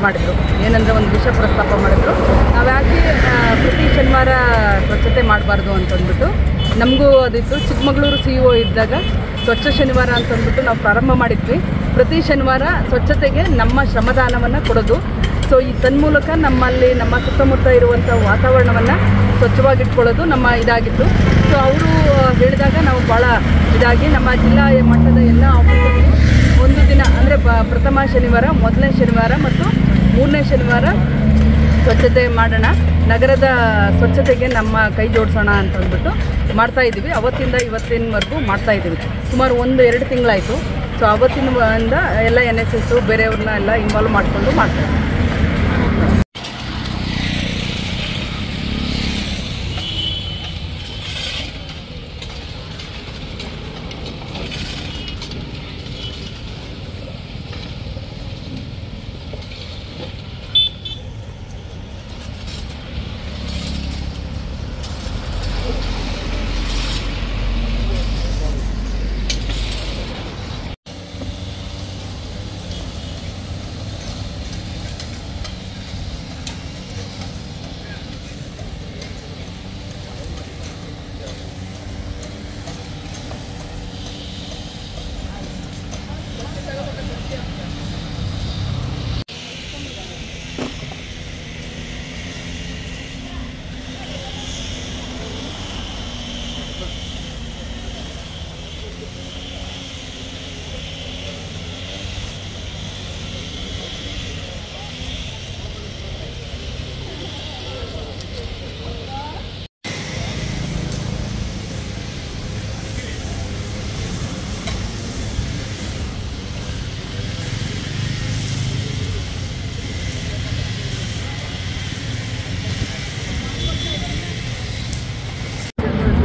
ಮಾಡಿದ್ರು ಏನಂದರೆ ಒಂದು ವಿಷಯ ಪ್ರಸ್ತಾಪ ಮಾಡಿದ್ರು. ನಾವು ಯಾಕೆ ಪ್ರತಿ ಶನಿವಾರ ಸ್ವಚ್ಛತೆ ಮಾಡಬಾರ್ದು ಅಂತಂದ್ಬಿಟ್ಟು ನಮಗೂ ಅದಿತ್ತು. ಚಿಕ್ಕಮಗಳೂರು CEO ಇದ್ದಾಗ ಸ್ವಚ್ಛ ಶನಿವಾರ ಅಂತಂದ್ಬಿಟ್ಟು ನಾವು ಪ್ರಾರಂಭ ಮಾಡಿದ್ವಿ. ಪ್ರತಿ ಶನಿವಾರ ಸ್ವಚ್ಛತೆಗೆ ನಮ್ಮ ಶ್ರಮದಾನವನ್ನು ಕೊಡೋದು. ಸೊ ಈ ತನ್ಮೂಲಕ ನಮ್ಮಲ್ಲಿ ನಮ್ಮ ಸುತ್ತಮುತ್ತ ಇರುವಂಥ ವಾತಾವರಣವನ್ನು ಸ್ವಚ್ಛವಾಗಿಟ್ಕೊಳ್ಳೋದು ನಮ್ಮ ಇದಾಗಿತ್ತು. ಸೊ ಅವರು ಹೇಳಿದಾಗ ನಾವು ಭಾಳ ಇದಾಗಿ ನಮ್ಮ ಜಿಲ್ಲಾ ಮಟ್ಟದ ಎಲ್ಲ ಆಫೀಸರ್ಸು ಒಂದು ದಿನ ಅಂದರೆ ಪ್ರಥಮ ಶನಿವಾರ, ಮೊದಲನೇ ಶನಿವಾರ ಮತ್ತು ಮೂರನೇ ಶನಿವಾರ ಸ್ವಚ್ಛತೆ ಮಾಡೋಣ, ನಗರದ ಸ್ವಚ್ಛತೆಗೆ ನಮ್ಮ ಕೈ ಜೋಡಿಸೋಣ ಅಂತಂದ್ಬಿಟ್ಟು ಮಾಡ್ತಾಯಿದ್ದೀವಿ. ಅವತ್ತಿಂದ ಇವತ್ತಿನವರೆಗೂ ಮಾಡ್ತಾಯಿದ್ದೀವಿ. ಸುಮಾರು 1-2 ತಿಂಗಳಾಯಿತು. ಸೊ ಅವತ್ತಿನಿಂದ ಎಲ್ಲ NSS ಬೇರೆಯವ್ರನ್ನ ಎಲ್ಲ ಇನ್ವಾಲ್ವ್ ಮಾಡಿಕೊಂಡು ಮಾಡ್ತಾಯಿದ್ದೀವಿ.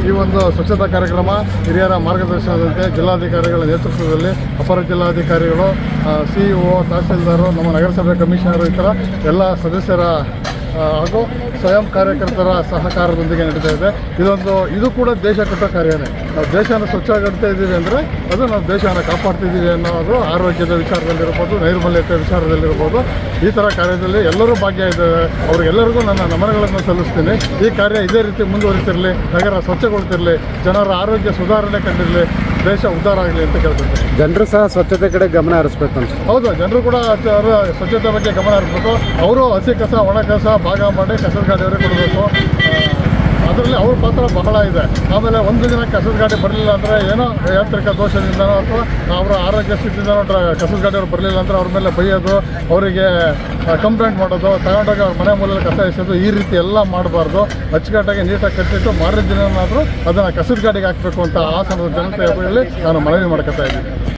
ಈ ಒಂದು ಸ್ವಚ್ಛತಾ ಕಾರ್ಯಕ್ರಮ ಹಿರಿಯರ ಮಾರ್ಗದರ್ಶನದಂತೆ ಜಿಲ್ಲಾಧಿಕಾರಿಗಳ ನೇತೃತ್ವದಲ್ಲಿ ಅಪರ ಜಿಲ್ಲಾಧಿಕಾರಿಗಳು, CEO, ತಹಸೀಲ್ದಾರು, ನಮ್ಮ ನಗರಸಭೆ ಕಮಿಷನರು ಈ ಥರ ಎಲ್ಲ ಸದಸ್ಯರ ಹಾಗೂ ಸ್ವಯಂ ಕಾರ್ಯಕರ್ತರ ಸಹಕಾರದೊಂದಿಗೆ ನಡೀತಾ ಇದೆ. ಇದು ಕೂಡ ದೇಶ ಕಟ್ಟೋ ಕಾರ್ಯನೇ. ನಾವು ದೇಶನ ಸ್ವಚ್ಛವಾಗಿಡ್ತಾ ಇದ್ದೀವಿ ಅಂದರೆ ಅದು ನಾವು ದೇಶನ ಕಾಪಾಡ್ತಿದ್ದೀವಿ ಅನ್ನೋದು ಆರೋಗ್ಯದ ವಿಚಾರದಲ್ಲಿರ್ಬೋದು, ನೈರ್ಮಲ್ಯತೆ ವಿಚಾರದಲ್ಲಿರ್ಬೋದು. ಈ ಥರ ಕಾರ್ಯದಲ್ಲಿ ಎಲ್ಲರೂ ಭಾಗಿಯಾಗಿದ್ದಾರೆ. ಅವರಿಗೆಲ್ಲರಿಗೂ ನನ್ನ ನಮನಗಳನ್ನು ಸಲ್ಲಿಸ್ತೀನಿ. ಈ ಕಾರ್ಯ ಇದೇ ರೀತಿ ಮುಂದುವರಿತಿರಲಿ, ನಗರ ಸ್ವಚ್ಛಗೊಳ್ತಿರಲಿ, ಜನರ ಆರೋಗ್ಯ ಸುಧಾರಣೆ ಕಂಡಿರಲಿ, ದೇಶ ಉದ್ಧಾರ ಆಗಲಿ ಅಂತ ಕೇಳ್ತೀನಿ. ಜನರು ಸಹ ಸ್ವಚ್ಛತೆ ಕಡೆ ಗಮನ ಹರಿಸ್ಬೇಕು ಅಂತ. ಹೌದು, ಜನರು ಕೂಡ ಸ್ವಚ್ಛತೆ ಬಗ್ಗೆ ಗಮನ ಹರಿಸ್ಬೇಕು. ಅವರು ಹಸಿ ಕಸ, ಒಣ ಕಸ ಭಾಗ ಮಾಡಿ ಕಸದ ಗಾಡಿಯವರಿಗೆ ಕೊಡಬೇಕು. ಅದರಲ್ಲಿ ಅವ್ರ ಪಾತ್ರ ಬಹಳ ಇದೆ. ಆಮೇಲೆ ಒಂದು ದಿನ ಕಸದ ಗಾಡಿ ಬರಲಿಲ್ಲ ಅಂದರೆ ಏನೋ ಯಾಂತ್ರಿಕ ದೋಷದಿಂದನೋ ಅಥವಾ ಅವರ ಆರೋಗ್ಯ ಸ್ಥಿತಿಯಿಂದನೋ ಕಸದ ಗಾಡಿಯವರು ಬರಲಿಲ್ಲ ಅಂದರೆ ಅವ್ರ ಮೇಲೆ ಬೈಯೋದು, ಅವರಿಗೆ ಕಂಪ್ಲೇಂಟ್ ಮಾಡೋದು, ತಗೊಂಡೋಗಿ ಅವ್ರ ಮನೆ ಮೂಲಕ ಕಸ ಎಸೋದು, ಈ ರೀತಿ ಎಲ್ಲ ಮಾಡಬಾರ್ದು. ಅಚ್ಚುಕಟ್ಟಾಗಿ ನೀಟಾಗಿ ಕಟ್ಟಿಟ್ಟು ಮಾರಿದ ದಿನನಾದರೂ ಅದನ್ನು ಕಸದ ಗಾಡಿಗೆ ಹಾಕಬೇಕು ಅಂತ ಹಾಸನದ ಜನತೆಯಲ್ಲಿ ನಾನು ಮನವಿ ಮಾಡ್ಕೊತಾ ಇದ್ದೀನಿ.